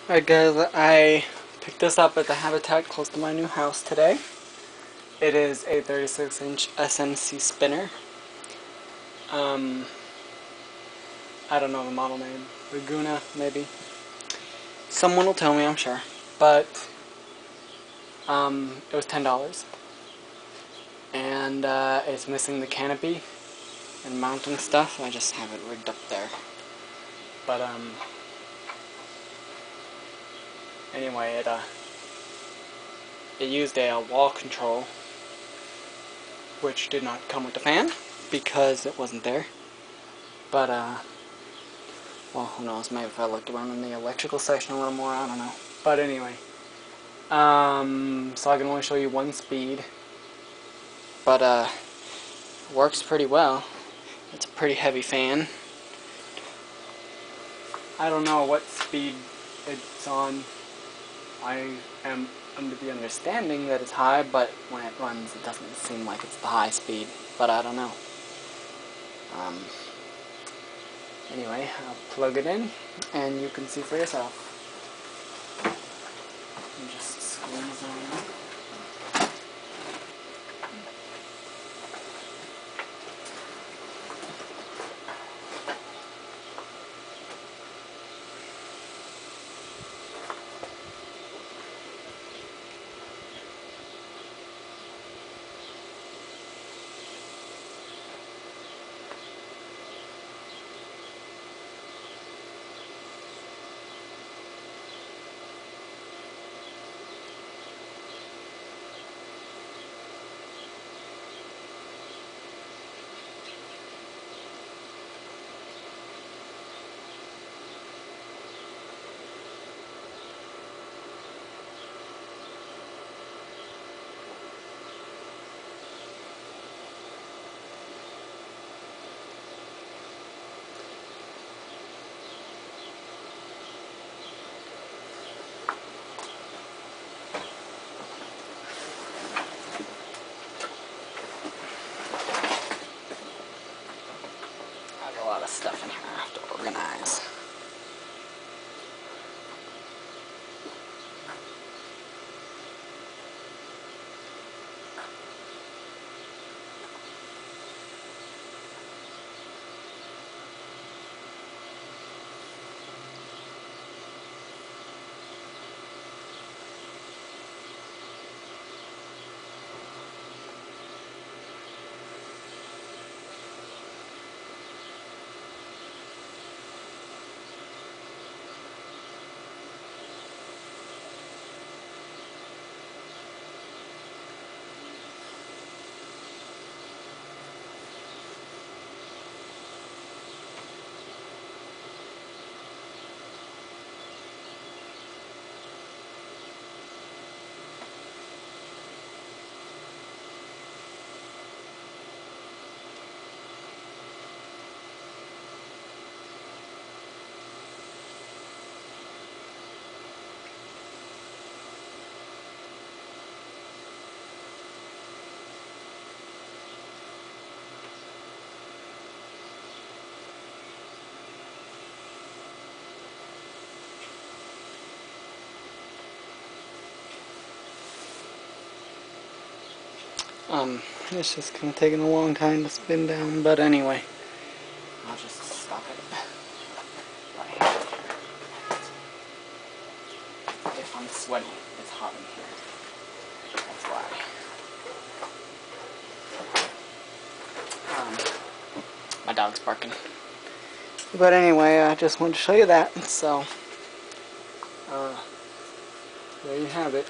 Alright guys, I picked this up at the Habitat close to my new house today. It is a 36-inch SMC spinner. I don't know the model name. Laguna, maybe. Someone will tell me, I'm sure. But, it was $10. And, it's missing the canopy and mounting stuff. I just have it rigged up there. But, anyway, it used a wall control, which did not come with the fan because it wasn't there. But well, who knows? Maybe if I looked around in the electrical section a little more, I don't know. But anyway, so I can only show you one speed, but works pretty well. It's a pretty heavy fan. I don't know what speed it's on. I am under the understanding that it's high, but when it runs it doesn't seem like it's the high speed, but I don't know. Anyway, I'll plug it in and you can see for yourself. And just squeeze on. A lot of stuff in here I have to organize. It's just kind of taking a long time to spin down, but anyway, I'll just stop it right here. If I'm sweaty, it's hot in here. That's why. My dog's barking. But anyway, I just wanted to show you that, so, there you have it.